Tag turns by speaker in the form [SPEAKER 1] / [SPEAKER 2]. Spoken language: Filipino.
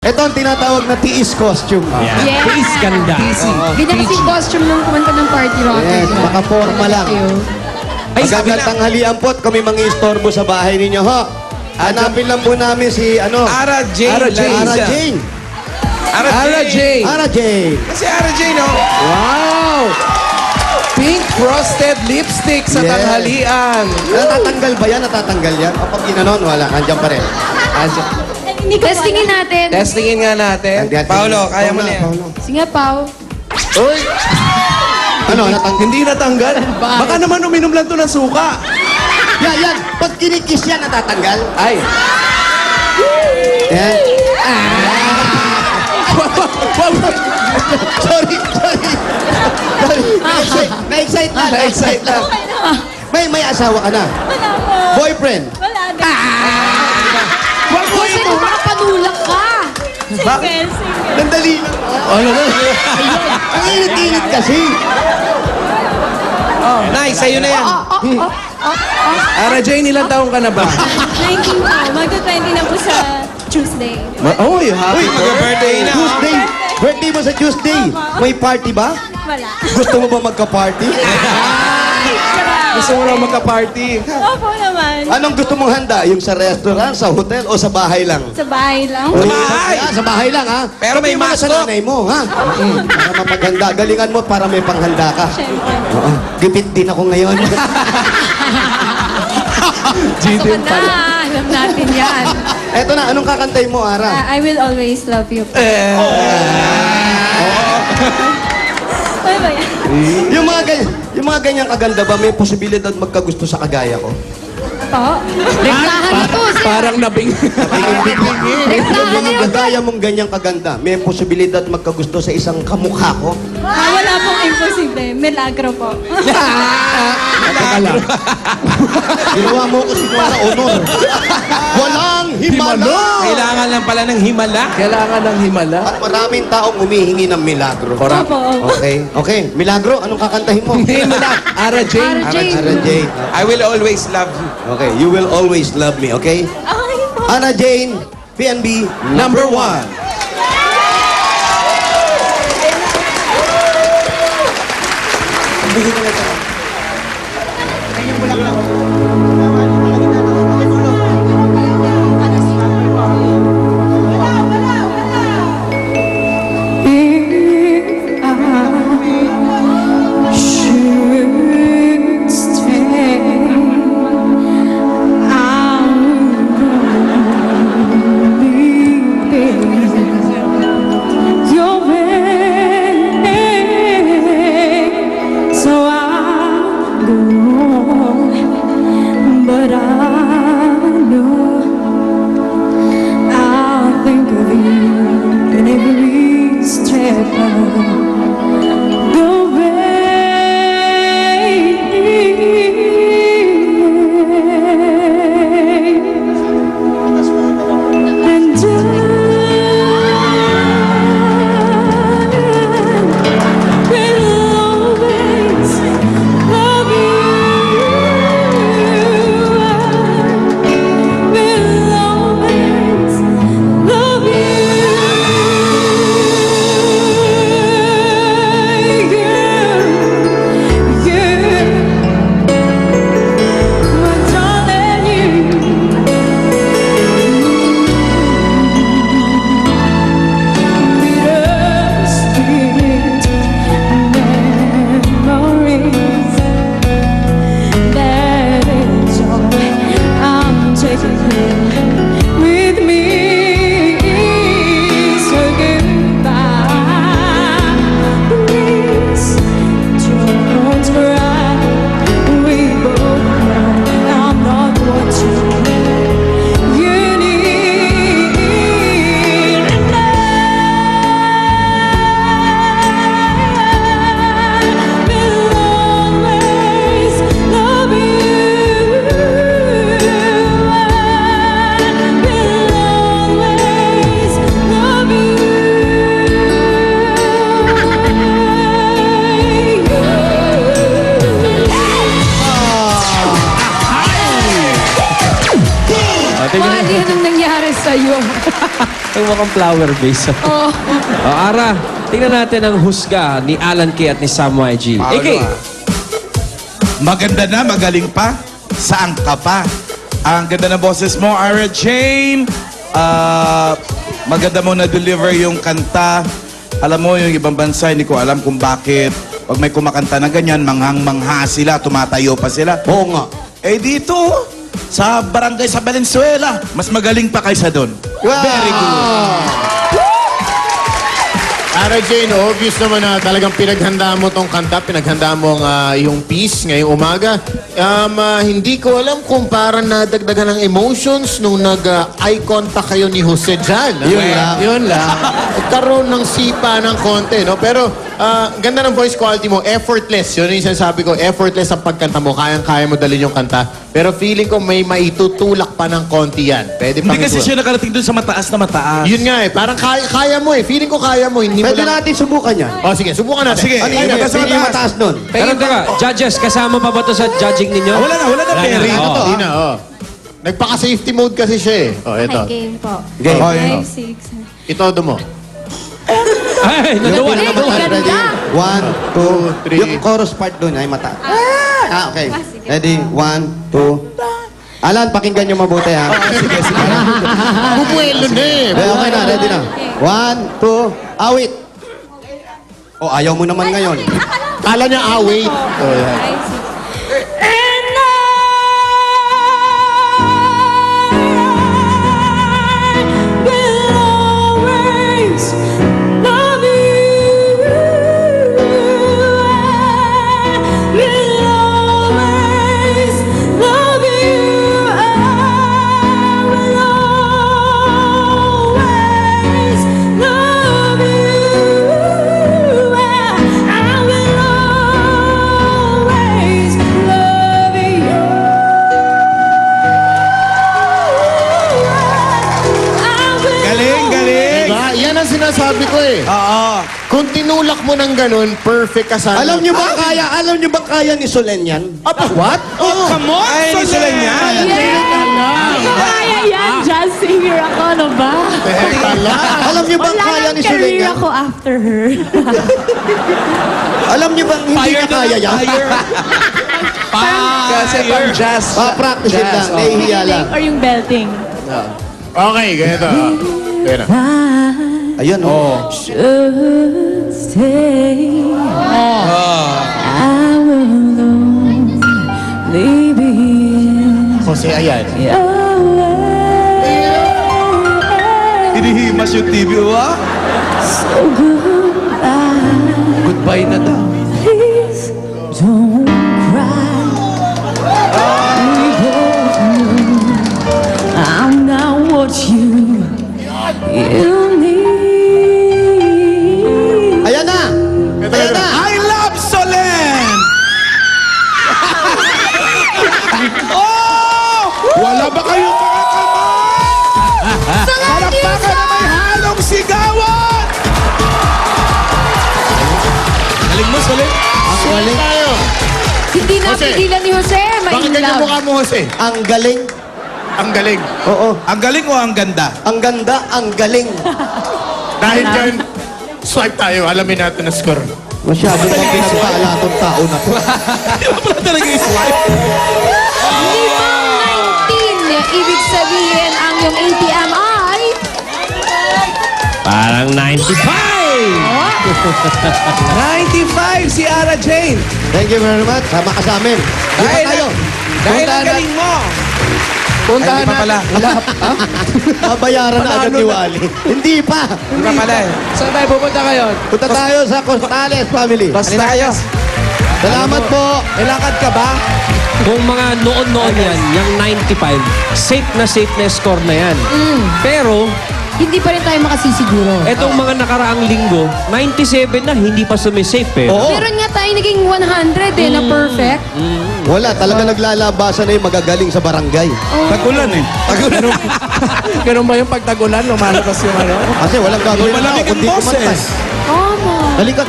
[SPEAKER 1] Ito ang tinatawag na tiis costume.
[SPEAKER 2] Yeah.
[SPEAKER 3] Yes.
[SPEAKER 2] Tiis ganda.
[SPEAKER 3] Ganyan kasi yung costume nung kumanta ng party rocker.
[SPEAKER 1] Yes, nakaporma lang.
[SPEAKER 2] Ay, sabi
[SPEAKER 1] Magandang
[SPEAKER 2] na,
[SPEAKER 1] tanghalian po at kami mangi-istorbo sa bahay ninyo, ho. Hanapin lang po namin si,
[SPEAKER 2] Ara Jane.
[SPEAKER 1] Ara Jane.
[SPEAKER 2] Larissa.
[SPEAKER 1] Ara Jane.
[SPEAKER 2] Ara Jane.
[SPEAKER 1] Ara Jane.
[SPEAKER 2] Kasi Ara Jane, no?
[SPEAKER 4] Wow! Pink frosted lipstick sa
[SPEAKER 1] Yes.
[SPEAKER 4] tanghalian.
[SPEAKER 1] Natatanggal ba yan? Natatanggal yan? Kapag ginanon, wala. Nandiyan pa rin.
[SPEAKER 3] Testingin natin.
[SPEAKER 4] Testingin nga natin.
[SPEAKER 2] Paolo, kaya mo na yan.
[SPEAKER 1] Paolo.
[SPEAKER 3] Sige, Pao.
[SPEAKER 1] Uy! Ano, natanggal?
[SPEAKER 4] Hindi natanggal. Baka naman uminom lang to ng suka.
[SPEAKER 1] Yan, yan. Pag kinikis yan, natatanggal.
[SPEAKER 4] Ay.
[SPEAKER 1] Yan. Sorry, sorry. Sorry. Na-excite na. Na-excite na. May asawa ka na?
[SPEAKER 5] Wala po.
[SPEAKER 1] Boyfriend?
[SPEAKER 5] Wala din.
[SPEAKER 1] Wag mo
[SPEAKER 3] Kasi
[SPEAKER 1] ito.
[SPEAKER 3] makapanulak ka.
[SPEAKER 5] Single, single.
[SPEAKER 1] Nandali lang.
[SPEAKER 4] Ano na?
[SPEAKER 1] Ang init-init kasi.
[SPEAKER 2] Nice, sa'yo na yan.
[SPEAKER 4] Ara Jane, ilang taong ka na ba?
[SPEAKER 5] 19 po. Magta-20 na po sa Tuesday.
[SPEAKER 4] Uy, happy
[SPEAKER 1] Uy,
[SPEAKER 2] mag-birthday na.
[SPEAKER 1] Tuesday. Birthday mo sa Tuesday. May party ba?
[SPEAKER 5] Wala.
[SPEAKER 1] Gusto mo ba magka-party?
[SPEAKER 4] Gusto mo raw magka-party?
[SPEAKER 5] Opo naman.
[SPEAKER 1] Anong gusto mong handa? Yung sa restaurant, sa hotel, o sa bahay lang?
[SPEAKER 5] Sa bahay lang.
[SPEAKER 1] Sa
[SPEAKER 2] bahay?
[SPEAKER 1] Sa bahay lang, ha?
[SPEAKER 2] Pero may
[SPEAKER 1] Sabihin mo na sa
[SPEAKER 2] mascot.
[SPEAKER 1] nanay mo, ha? Para mapaghanda. Galingan mo para may panghanda ka.
[SPEAKER 5] Siyempre.
[SPEAKER 1] Oo. Gipit din ako ngayon.
[SPEAKER 3] Ito na. Alam natin yan.
[SPEAKER 1] Eto na, anong kakantay mo, Ara?
[SPEAKER 5] I will always love you po. Ano ba yan?
[SPEAKER 1] Yung mga ganyang kaganda ba, may posibilidad magkagusto sa kagaya ko?
[SPEAKER 5] Po?
[SPEAKER 3] Rektahan na to.
[SPEAKER 4] Parang nabing...
[SPEAKER 1] Yung mga kagaya mong ganyang kaganda, may posibilidad magkagusto sa isang kamukha ko?
[SPEAKER 5] Wala pong imposible. Milagro po.
[SPEAKER 1] Ginawa mo ko siguro honor. Walang himala!
[SPEAKER 2] Kailangan lang pala ng himala.
[SPEAKER 4] Kailangan ng himala.
[SPEAKER 1] At maraming taong humihingi ng milagro.
[SPEAKER 4] Correct.
[SPEAKER 5] Opo, opo.
[SPEAKER 1] Okay, okay. Milagro, anong kakantahin mo?
[SPEAKER 4] Himala. Ara Jane.
[SPEAKER 3] Ara Jane.
[SPEAKER 1] Ana Jane.
[SPEAKER 2] I will always love you.
[SPEAKER 1] Okay, you will always love me, okay?
[SPEAKER 5] Okay po.
[SPEAKER 1] Ana Jane, PNB,
[SPEAKER 4] Number 1.
[SPEAKER 5] But I know I'll think of you in every step of the way. And I will always love you. I will always love you. My darling, bittersweet memories. That is all I'm taking here with me. So goodbye, please don't cry. We both know I'm not what you need, and I will always love you. I will always love you.
[SPEAKER 3] Mali, anong nangyari sa'yo?
[SPEAKER 2] Ang mukhang flower base.
[SPEAKER 3] Oh.
[SPEAKER 2] Ara, tingnan natin ang husga ni Alan K. at ni Sam YG. AK,
[SPEAKER 6] Maganda na, magaling pa. Saan ka pa? Ang ganda ng boses mo, Ara Jane. Maganda mo na-deliver yung kanta. Alam mo, yung ibang bansa, hindi ko alam kung bakit. Pag may kumakanta na ganyan, manghang-mangha sila, tumatayo pa sila.
[SPEAKER 1] Oo nga.
[SPEAKER 6] Eh dito, sa barangay sa Valenzuela, mas magaling pa kaysa doon. Very good.
[SPEAKER 7] Ara Jane, obvious naman na talagang pinaghandaan mo tong kanta, pinaghandaan mo ang iyong piece ngayong umaga. Hindi ko alam kung parang nadagdagan ng emotions nung nag-eye contact kayo ni Jose dyan.
[SPEAKER 4] Yun lang.
[SPEAKER 7] Nagkaroon ng sipa ng konti, no? Pero ganda ng voice quality mo, effortless. Yun yung sinasabi ko, effortless ang pagkanta mo. Kayang-kaya mo dalhin yung kanta. Pero feeling ko may maitutulak pa ng konti yan. Pwede
[SPEAKER 6] Hindi
[SPEAKER 7] pang
[SPEAKER 6] kasi
[SPEAKER 7] itulak.
[SPEAKER 6] siya nakarating doon sa mataas na mataas.
[SPEAKER 7] Yun nga eh, parang kaya mo eh. Feeling ko kaya mo. Hindi mo
[SPEAKER 1] Pwede
[SPEAKER 7] lang...
[SPEAKER 1] natin subukan yan.
[SPEAKER 7] Oh, sige, subukan natin.
[SPEAKER 6] Sige.
[SPEAKER 1] Ano
[SPEAKER 6] Ay,
[SPEAKER 1] yung
[SPEAKER 6] mataas na
[SPEAKER 1] yung
[SPEAKER 6] mataas.
[SPEAKER 1] mataas nun?
[SPEAKER 2] pero teka, judges, kasama pa ba to sa judging ninyo?
[SPEAKER 6] Wala na Perry.
[SPEAKER 2] Oo.
[SPEAKER 7] Hindi na, oh. Nagpaka-safety mode kasi siya eh. Oh, ito.
[SPEAKER 3] Game po.
[SPEAKER 1] Game.
[SPEAKER 6] Oh, yun.
[SPEAKER 3] 5, 6.
[SPEAKER 7] Itodo mo.
[SPEAKER 2] Ay, natuwa.
[SPEAKER 3] Galing,
[SPEAKER 1] Ready?
[SPEAKER 3] ganda.
[SPEAKER 1] 1, 2,
[SPEAKER 7] 3.
[SPEAKER 1] Yung chorus part dun ay mataas. Okay.
[SPEAKER 3] sige.
[SPEAKER 1] Ready? 1, 2. Alan, pakinggan nyo mabuti ha.
[SPEAKER 7] Bumuelo na eh.
[SPEAKER 1] Okay na, ready na. 1, 2, awit. Oh, ayaw mo naman ngayon.
[SPEAKER 7] Kala niya, wait. Oh, yan.
[SPEAKER 3] 5, 6.
[SPEAKER 6] Galing, galing.
[SPEAKER 7] Diba? Yan ang sinasabi ko eh.
[SPEAKER 6] Oo.
[SPEAKER 7] Kung tinulak mo ng ganun, perfect ka sana.
[SPEAKER 1] Alam nyo ba kaya ni Solen yan?
[SPEAKER 7] Apa, what?
[SPEAKER 6] Oh, come on! Ay, hindi sila niyan.
[SPEAKER 3] Kaya yan, jazz singer ako, ano ba?
[SPEAKER 7] Teka lang.
[SPEAKER 1] Alam nyo bang kaya ni Solen
[SPEAKER 3] career
[SPEAKER 1] yan?
[SPEAKER 3] ako after her.
[SPEAKER 1] Alam nyo bang hindi niya kaya yan?
[SPEAKER 4] Kasi pang jazz.
[SPEAKER 1] Pa-practice lang,
[SPEAKER 4] Jazz, oh.
[SPEAKER 1] nahihiya lang.
[SPEAKER 3] Or yung belting.
[SPEAKER 7] Okay, ganito. Ganito.
[SPEAKER 1] Ayun, oh.
[SPEAKER 5] Should stay. I will only be
[SPEAKER 7] Jose, ayan.
[SPEAKER 5] your way.
[SPEAKER 6] Hinihimas yung TV, ah.
[SPEAKER 5] So goodbye.
[SPEAKER 4] Goodbye na daw.
[SPEAKER 5] Please don't cry. We both know I'm not what you need.
[SPEAKER 1] Ayan na! Ayan na!
[SPEAKER 6] I love Solen! Oh! Wala ba kayong mga kamay? Palakpakan na may halong sigawan! Galing mo, Solen.
[SPEAKER 1] Ang galing.
[SPEAKER 7] Tayo.
[SPEAKER 3] Hindi napigilan ni Jose. May
[SPEAKER 7] Bakit ganyan
[SPEAKER 3] love.
[SPEAKER 7] mukha mo, Jose?
[SPEAKER 1] Ang galing.
[SPEAKER 7] Ang galing.
[SPEAKER 1] Oo.
[SPEAKER 6] Ang galing o ang ganda?
[SPEAKER 1] Ang ganda, ang galing.
[SPEAKER 7] Dahil dyan, swipe tayo. Alamin natin ang score.
[SPEAKER 1] Masyado kang pinagpaala tong tao na to.
[SPEAKER 6] Di ba pala talaga yung swipe?
[SPEAKER 3] Limang 19. Ibig sabihin, ang yung ATM ay...
[SPEAKER 2] Parang 95!
[SPEAKER 4] 95 si Ara Jane.
[SPEAKER 1] Thank you very much. Sama ka sa amin. Dito tayo.
[SPEAKER 2] Dahil ang galing mo!
[SPEAKER 6] Puntahan pa pala.
[SPEAKER 1] Babayaran na agad ni Wally. Hindi pa.
[SPEAKER 2] Hindi pa pala eh.
[SPEAKER 4] Saan tayo pupunta ngayon?
[SPEAKER 1] Punta tayo sa Costales family.
[SPEAKER 4] Basta tayo.
[SPEAKER 1] Salamat po.
[SPEAKER 4] Ilakad ka ba?
[SPEAKER 2] Kung mga noon-noon yan, yung 95, safe na score na yan. Pero,
[SPEAKER 3] Hindi pa rin tayo makasisiguro.
[SPEAKER 2] etong mga nakaraang linggo, 97 na, hindi pa sumisafe eh.
[SPEAKER 1] Oo.
[SPEAKER 3] Meron nga tayo naging 100 eh, na perfect.
[SPEAKER 1] Wala, talaga naglalabasan na yung magagaling sa barangay.
[SPEAKER 6] Tagulan eh.
[SPEAKER 4] Ganun ba yung pagtagulan? Lumalabas yung ano?
[SPEAKER 1] Kasi walang gagawin na
[SPEAKER 6] Malamig ang
[SPEAKER 1] kundi kumanta.
[SPEAKER 6] boses.
[SPEAKER 3] Tama.
[SPEAKER 1] Halika,